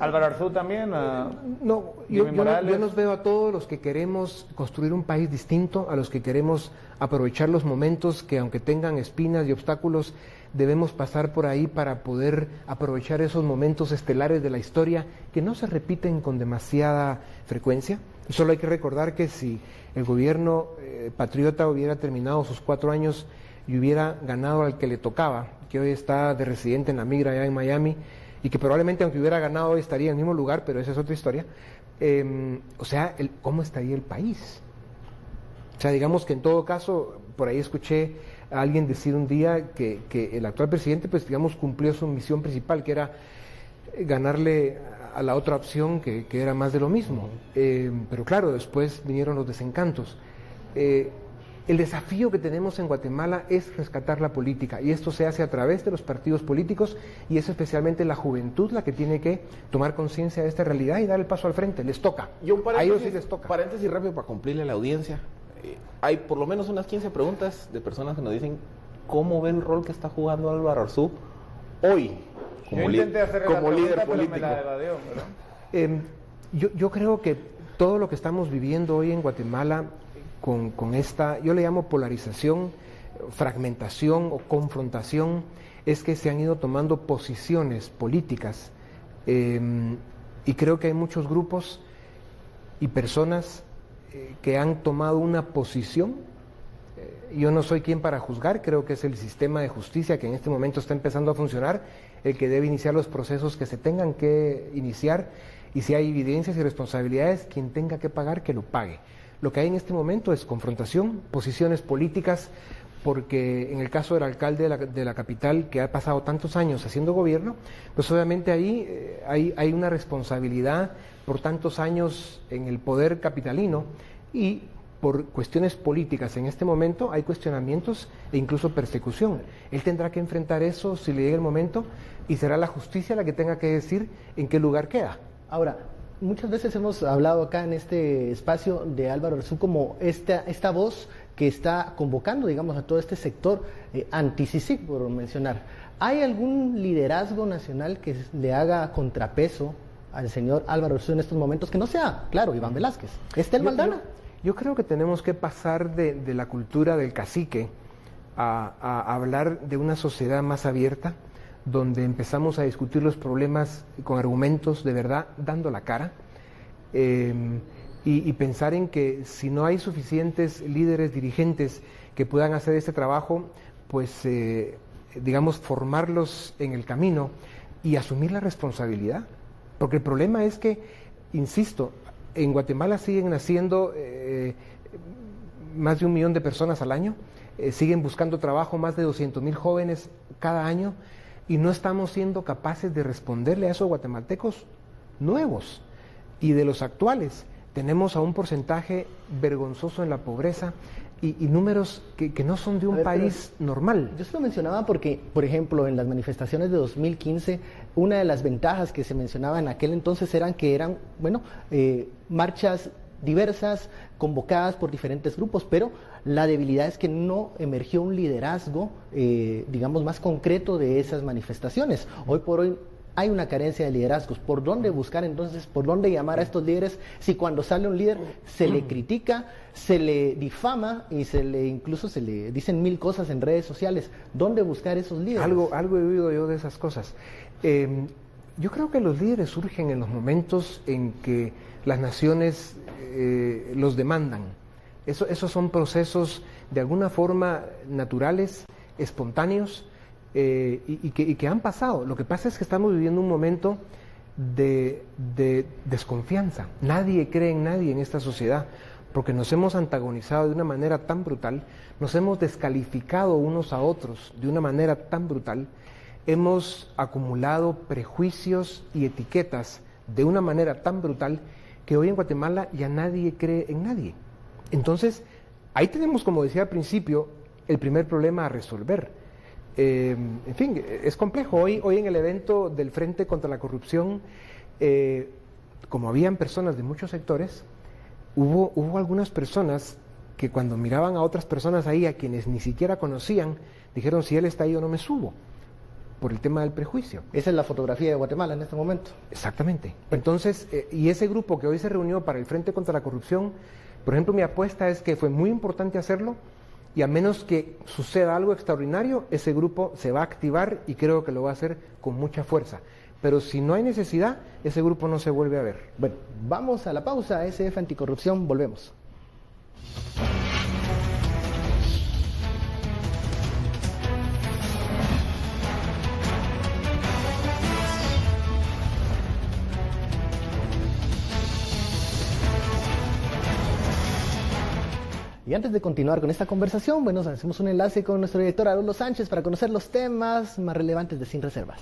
¿Álvaro Arzú también? No, yo nos veo a todos los que queremos construir un país distinto, a los que queremos aprovechar los momentos que, aunque tengan espinas y obstáculos, debemos pasar por ahí para poder aprovechar esos momentos estelares de la historia que no se repiten con demasiada frecuencia. Y solo hay que recordar que si el gobierno patriota hubiera terminado sus 4 años y hubiera ganado al que le tocaba, que hoy está de residente en la migra allá en Miami, y que probablemente aunque hubiera ganado hoy estaría en el mismo lugar, pero esa es otra historia, ¿cómo estaría el país? O sea, digamos que en todo caso, por ahí escuché a alguien decir un día que el actual presidente, pues digamos, cumplió su misión principal, que era ganarle a la otra opción, que era más de lo mismo. Pero claro, después vinieron los desencantos. El desafío que tenemos en Guatemala es rescatar la política, y esto se hace a través de los partidos políticos, y es especialmente la juventud la que tiene que tomar conciencia de esta realidad y dar el paso al frente. Les toca. A ellos sí les toca. Paréntesis rápido para cumplirle a la audiencia. Hay por lo menos unas 15 preguntas de personas que nos dicen cómo ve el rol que está jugando Álvaro Arzú hoy como líder político. Yo creo que todo lo que estamos viviendo hoy en Guatemala con esta, yo le llamo polarización, fragmentación o confrontación, es que se han ido tomando posiciones políticas y creo que hay muchos grupos y personas que han tomado una posición. Yo no soy quien para juzgar, creo que es el sistema de justicia que en este momento está empezando a funcionar el que debe iniciar los procesos que se tengan que iniciar, y si hay evidencias y responsabilidades, quien tenga que pagar, que lo pague. Lo que hay en este momento es confrontación, posiciones políticas, porque en el caso del alcalde de la capital, que ha pasado tantos años haciendo gobierno, pues obviamente ahí hay una responsabilidad por tantos años en el poder capitalino, y por cuestiones políticas en este momento hay cuestionamientos e incluso persecución. Él tendrá que enfrentar eso si le llega el momento, y será la justicia la que tenga que decir en qué lugar queda. Ahora, muchas veces hemos hablado acá en este espacio de Álvaro Arzú como esta voz que está convocando, digamos, a todo este sector anti-CICIG, por mencionar. ¿Hay algún liderazgo nacional que le haga contrapeso al señor Álvaro Arzú en estos momentos, que no sea, claro, Iván Velázquez? ¿Es Tel Maldana? Yo creo que tenemos que pasar de la cultura del cacique a hablar de una sociedad más abierta, donde empezamos a discutir los problemas con argumentos de verdad, dando la cara, y pensar en que si no hay suficientes líderes, dirigentes que puedan hacer este trabajo, pues digamos, formarlos en el camino y asumir la responsabilidad. Porque el problema es que, insisto, en Guatemala siguen naciendo más de 1 millón de personas al año, siguen buscando trabajo más de 200,000 jóvenes cada año, y no estamos siendo capaces de responderle a esos guatemaltecos nuevos. Y de los actuales, tenemos a un porcentaje vergonzoso en la pobreza y números que no son de un país normal. Yo se lo mencionaba porque, por ejemplo, en las manifestaciones de 2015, una de las ventajas que se mencionaba en aquel entonces eran que eran, marchas diversas, convocadas por diferentes grupos, pero La debilidad es que no emergió un liderazgo, digamos, más concreto de esas manifestaciones. Hoy por hoy hay una carencia de liderazgos. ¿Por dónde buscar entonces, por dónde llamar a estos líderes si cuando sale un líder se le critica, se le difama y incluso se le dicen mil cosas en redes sociales? ¿Dónde buscar esos líderes? Algo he oído yo de esas cosas. Yo creo que los líderes surgen en los momentos en que las naciones los demandan. Esos son procesos de alguna forma naturales, espontáneos, y que han pasado. Lo que pasa es que estamos viviendo un momento de desconfianza. Nadie cree en nadie en esta sociedad, porque nos hemos antagonizado de una manera tan brutal, nos hemos descalificado unos a otros de una manera tan brutal, hemos acumulado prejuicios y etiquetas de una manera tan brutal que hoy en Guatemala ya nadie cree en nadie. Entonces, ahí tenemos, como decía al principio, el primer problema a resolver. En fin, es complejo. Hoy en el evento del Frente contra la Corrupción, como habían personas de muchos sectores, hubo algunas personas que cuando miraban a otras personas ahí, a quienes ni siquiera conocían, dijeron, si él está ahí yo no me subo, por el tema del prejuicio. Esa es la fotografía de Guatemala en este momento. Exactamente. Entonces, y ese grupo que hoy se reunió para el Frente contra la Corrupción, por ejemplo, mi apuesta es que fue muy importante hacerlo, y a menos que suceda algo extraordinario, ese grupo se va a activar y creo que lo va a hacer con mucha fuerza. Pero si no hay necesidad, ese grupo no se vuelve a ver. Bueno, vamos a la pausa, SF Anticorrupción, volvemos. Y antes de continuar con esta conversación, bueno, hacemos un enlace con nuestro director Haroldo Sánchez para conocer los temas más relevantes de Sin Reservas.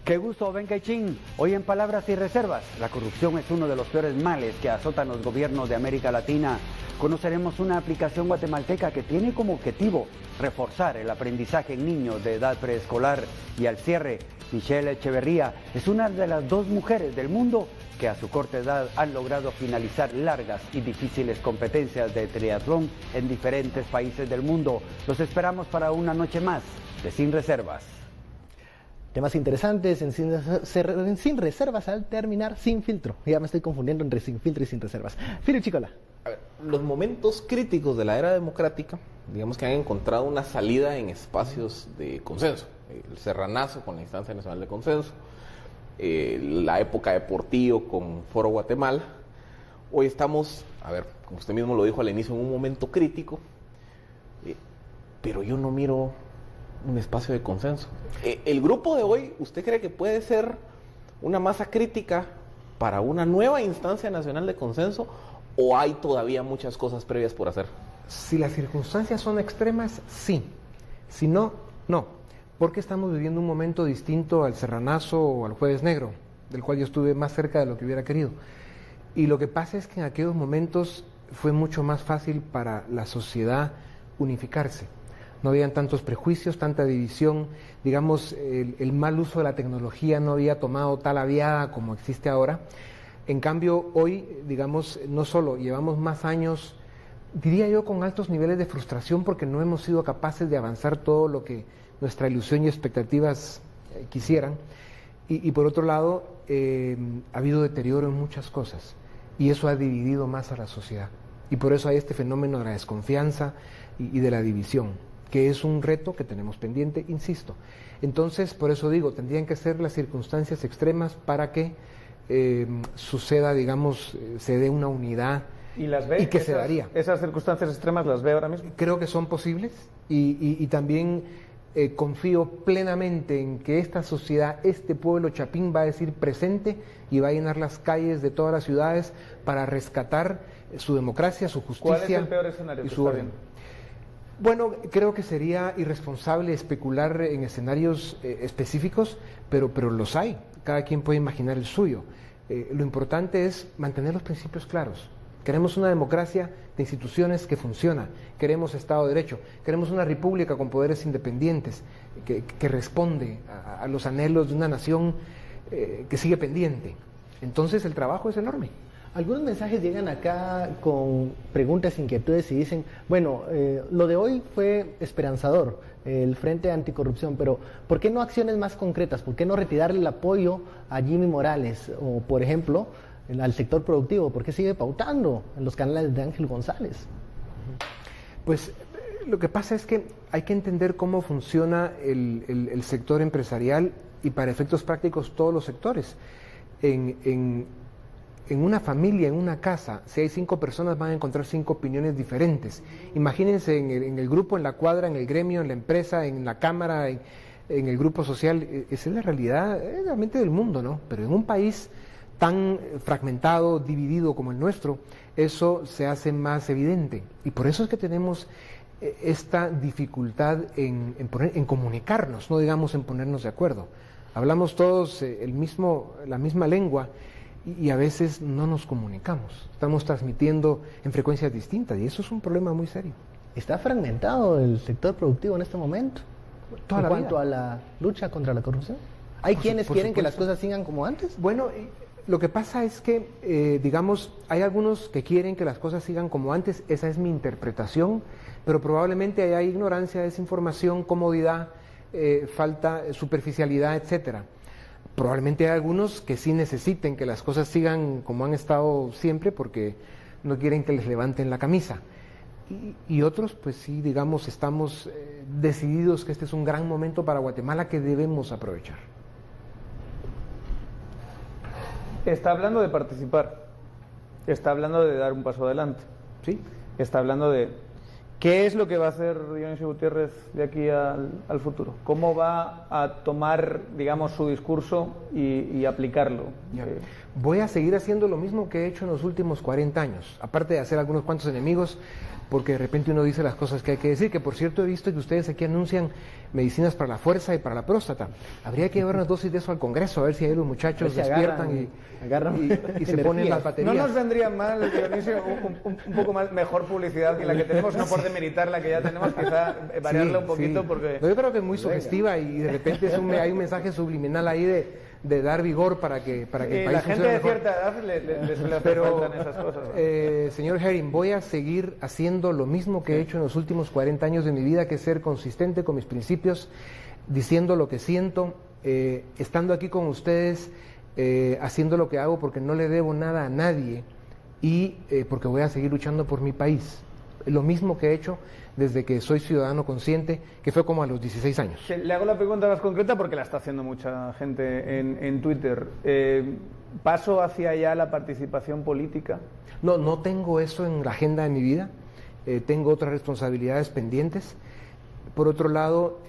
Qué gusto, Ben Caichín. Hoy en Palabras y Reservas, la corrupción es uno de los peores males que azotan los gobiernos de América Latina. Conoceremos una aplicación guatemalteca que tiene como objetivo reforzar el aprendizaje en niños de edad preescolar. Y al cierre, Michelle Echeverría es una de las 2 mujeres del mundo que a su corta edad han logrado finalizar largas y difíciles competencias de triatlón en diferentes países del mundo. Los esperamos para una noche más de Sin Reservas. Temas interesantes en Sin Reservas al terminar Sin Filtro. Ya me estoy confundiendo entre Sin Filtro y Sin Reservas. Filo Chicola. A ver, los momentos críticos de la era democrática, digamos que han encontrado una salida en espacios de consenso. El Serranazo con la Instancia Nacional de Consenso, la época de Portillo con Foro Guatemala. Hoy estamos, a ver, como usted mismo lo dijo al inicio, en un momento crítico, pero yo no miro un espacio de consenso. El grupo de hoy, ¿usted cree que puede ser una masa crítica para una nueva instancia nacional de consenso o hay todavía muchas cosas previas por hacer? Si las circunstancias son extremas, sí. Si no, no. Porque estamos viviendo un momento distinto al Serranazo o al Jueves Negro, del cual yo estuve más cerca de lo que hubiera querido. Y lo que pasa es que en aquellos momentos fue mucho más fácil para la sociedad unificarse. No habían tantos prejuicios, tanta división, digamos, el mal uso de la tecnología no había tomado tal aviada como existe ahora. En cambio, hoy, digamos, no solo llevamos más años, diría yo, con altos niveles de frustración porque no hemos sido capaces de avanzar todo lo que nuestra ilusión y expectativas quisieran, y por otro lado, ha habido deterioro en muchas cosas, y eso ha dividido más a la sociedad, y por eso hay este fenómeno de la desconfianza y de la división, que es un reto que tenemos pendiente, insisto. Entonces, por eso digo, tendrían que ser las circunstancias extremas para que suceda, digamos, se dé una unidad. ¿Y las ve? ¿Y qué se daría? ¿Esas circunstancias extremas las ve ahora mismo? Creo que son posibles y también confío plenamente en que esta sociedad, este pueblo chapín va a decir presente y va a llenar las calles de todas las ciudades para rescatar su democracia, su justicia. ¿Cuál es el peor escenario y que su está orden? viendo? Bueno, creo que sería irresponsable especular en escenarios específicos, pero los hay. Cada quien puede imaginar el suyo. Lo importante es mantener los principios claros. Queremos una democracia de instituciones que funciona, queremos Estado de Derecho, queremos una república con poderes independientes que responde a los anhelos de una nación que sigue pendiente. Entonces el trabajo es enorme. Algunos mensajes llegan acá con preguntas, inquietudes y dicen, bueno, lo de hoy fue esperanzador, el Frente Anticorrupción, pero ¿por qué no acciones más concretas? ¿Por qué no retirarle el apoyo a Jimmy Morales o, por ejemplo, al sector productivo? ¿Por qué sigue pautando en los canales de Ángel González? Pues lo que pasa es que hay que entender cómo funciona el sector empresarial y para efectos prácticos todos los sectores. En una familia, en una casa, si hay 5 personas van a encontrar 5 opiniones diferentes. Imagínense en el grupo, en la cuadra, en el gremio, en la empresa, en la cámara, en el grupo social. Esa es la realidad realmente del mundo, ¿no? Pero en un país tan fragmentado, dividido como el nuestro, eso se hace más evidente. Y por eso es que tenemos esta dificultad en comunicarnos, no digamos en ponernos de acuerdo. Hablamos todos la misma lengua, y a veces no nos comunicamos, estamos transmitiendo en frecuencias distintas y eso es un problema muy serio. ¿Está fragmentado el sector productivo en este momento en cuanto a la lucha contra la corrupción? ¿Hay quienes quieren que las cosas sigan como antes? Bueno, lo que pasa es que, digamos, hay algunos que quieren que las cosas sigan como antes, esa es mi interpretación, pero probablemente hay ignorancia, desinformación, comodidad, falta, superficialidad, etcétera. Probablemente hay algunos que sí necesiten que las cosas sigan como han estado siempre porque no quieren que les levanten la camisa. Y otros, pues sí, digamos, estamos decididos que este es un gran momento para Guatemala que debemos aprovechar. Está hablando de participar, está hablando de dar un paso adelante, ¿sí? Está hablando de qué es lo que va a hacer Dionisio Gutiérrez de aquí al futuro, cómo va a tomar, digamos, su discurso y aplicarlo. Voy a seguir haciendo lo mismo que he hecho en los últimos 40 años, aparte de hacer algunos cuantos enemigos, porque de repente uno dice las cosas que hay que decir, que por cierto he visto que ustedes aquí anuncian medicinas para la fuerza y para la próstata. Habría que llevar unas dosis de eso al Congreso, a ver si ahí los muchachos despiertan y se ponen las baterías. No nos vendría mal, Dionisio, un poco más, mejor publicidad que la que tenemos, no por demeritar la que ya tenemos, quizá variarla un poquito, porque... Yo creo que es muy sugestiva y de repente hay un mensaje subliminal ahí de dar vigor para que el país la gente de mejor. cierta edad les faltan esas cosas, ¿no? Señor Herring, voy a seguir haciendo lo mismo que he hecho en los últimos 40 años de mi vida, que es ser consistente con mis principios, diciendo lo que siento, estando aquí con ustedes, haciendo lo que hago porque no le debo nada a nadie y porque voy a seguir luchando por mi país. Lo mismo que he hecho desde que soy ciudadano consciente, que fue como a los 16 años. Le hago la pregunta más concreta porque la está haciendo mucha gente en Twitter. ¿Paso hacia allá la participación política? No tengo eso en la agenda de mi vida. Tengo otras responsabilidades pendientes. Por otro lado,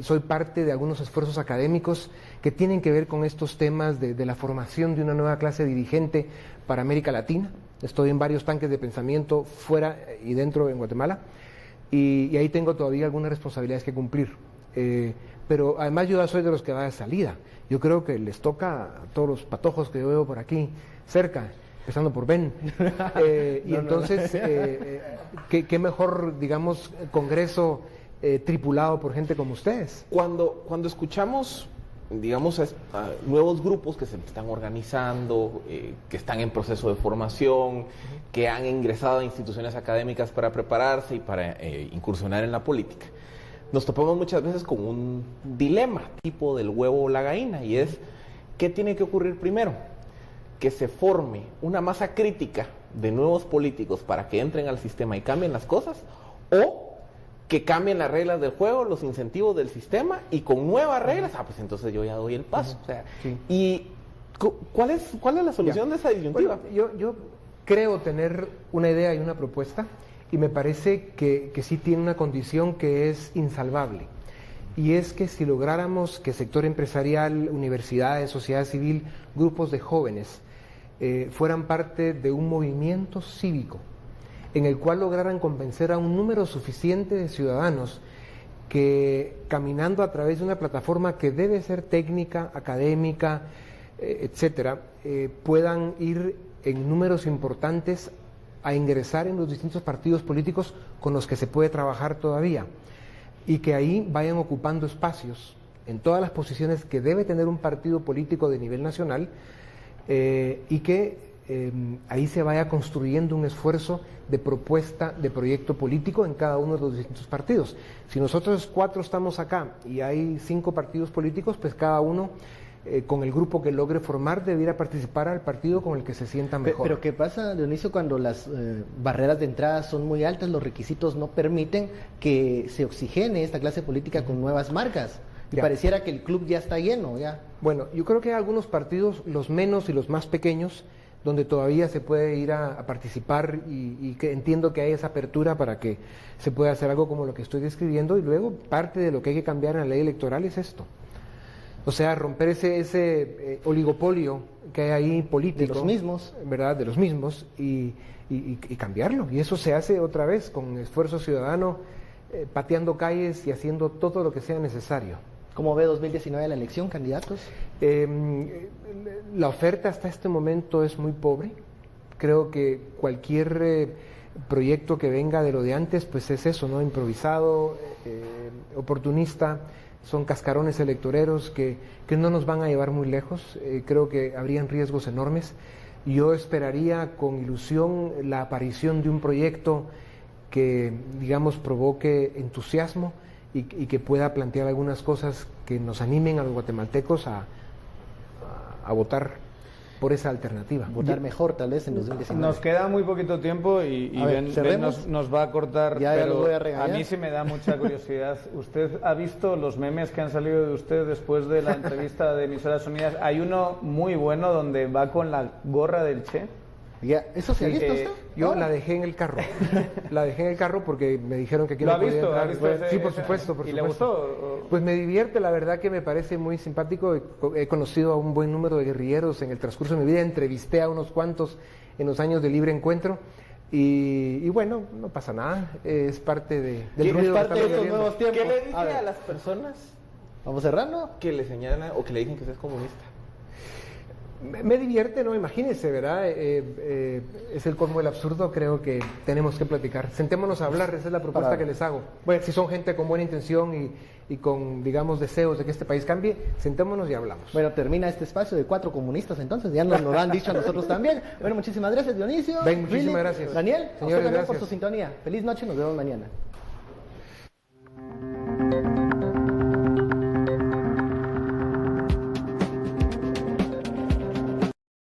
soy parte de algunos esfuerzos académicos que tienen que ver con estos temas de la formación de una nueva clase dirigente para América Latina. Estoy en varios tanques de pensamiento fuera y dentro en Guatemala y ahí tengo todavía algunas responsabilidades que cumplir. Pero además yo ya soy de los que va de salida. Yo creo que les toca a todos los patojos que yo veo por aquí cerca, empezando por Ben. ¿Qué mejor, digamos, congreso tripulado por gente como ustedes? Cuando escuchamos, digamos, a nuevos grupos que se están organizando, que están en proceso de formación, que han ingresado a instituciones académicas para prepararse y para incursionar en la política, nos topamos muchas veces con un dilema tipo del huevo o la gallina, y es, ¿qué tiene que ocurrir primero? Que se forme una masa crítica de nuevos políticos para que entren al sistema y cambien las cosas, o que cambien las reglas del juego, los incentivos del sistema, y con nuevas reglas, pues entonces yo ya doy el paso. O sea, sí. ¿Y cuál es la solución de esa disyuntiva? Bueno, yo creo tener una idea y una propuesta, y me parece que sí tiene una condición que es insalvable, y es que si lográramos que sector empresarial, universidades, sociedad civil, grupos de jóvenes fueran parte de un movimiento cívico en el cual lograran convencer a un número suficiente de ciudadanos que, caminando a través de una plataforma que debe ser técnica, académica, etcétera, puedan ir en números importantes a ingresar en los distintos partidos políticos con los que se puede trabajar todavía, y que ahí vayan ocupando espacios en todas las posiciones que debe tener un partido político de nivel nacional, y que ahí se vaya construyendo un esfuerzo de propuesta de proyecto político en cada uno de los distintos partidos. Si nosotros 4 estamos acá y hay 5 partidos políticos, pues cada uno con el grupo que logre formar debiera participar al partido con el que se sienta mejor. Pero ¿qué pasa, Dionisio, cuando las barreras de entrada son muy altas, los requisitos no permiten que se oxigene esta clase política con nuevas marcas? Y pareciera que el club ya está lleno, ya. Bueno, yo creo que hay algunos partidos, los menos y los más pequeños, donde todavía se puede ir a participar y que entiendo que hay esa apertura para que se pueda hacer algo como lo que estoy describiendo, y luego parte de lo que hay que cambiar en la ley electoral es esto. O sea, romper ese oligopolio que hay ahí político. De los mismos. ¿Verdad? De los mismos y cambiarlo. Y eso se hace otra vez con esfuerzo ciudadano, pateando calles y haciendo todo lo que sea necesario. ¿Cómo ve 2019 la elección, candidatos? La oferta hasta este momento es muy pobre. Creo que cualquier proyecto que venga de lo de antes, pues es eso, ¿no? Improvisado, oportunista, son cascarones electoreros que no nos van a llevar muy lejos. Creo que habrían riesgos enormes. Yo esperaría con ilusión la aparición de un proyecto que, digamos, provoque entusiasmo y que pueda plantear algunas cosas que nos animen a los guatemaltecos a votar por esa alternativa. Votar mejor tal vez en 2019. Nos queda muy poquito tiempo y Ben nos va a cortar, pero voy a mí sí me da mucha curiosidad. ¿Usted ha visto los memes que han salido de usted después de la entrevista de Emisoras Unidas? Hay uno muy bueno donde va con la gorra del Che. Ya, ¿eso se ha visto usted? Yo la dejé en el carro. La dejé en el carro porque me dijeron que aquí no podía entrar. ¿Lo ha visto? Sí, por supuesto. ¿Y le gustó? Pues me divierte, la verdad que me parece muy simpático. He conocido a un buen número de guerrilleros en el transcurso de mi vida. Entrevisté a unos cuantos en los años de libre encuentro. Y bueno, no pasa nada. Es parte del ruido. Es parte de estos nuevos tiempos. ¿Qué le dice a las personas? ¿Vamos cerrando? Que le señalan o que le digan que usted es comunista. Me divierte, ¿no? Imagínense, ¿verdad? Es el colmo del absurdo, creo que tenemos que platicar. Sentémonos a hablar, esa es la propuesta que les hago. Bueno, si son gente con buena intención y con, digamos, deseos de que este país cambie, sentémonos y hablamos. Bueno, termina este espacio de 4 comunistas, entonces, ya nos lo han dicho a nosotros también. Bueno, muchísimas gracias, Dionisio. Muchísimas gracias. Daniel, señores, gracias por su sintonía. Feliz noche, nos vemos mañana.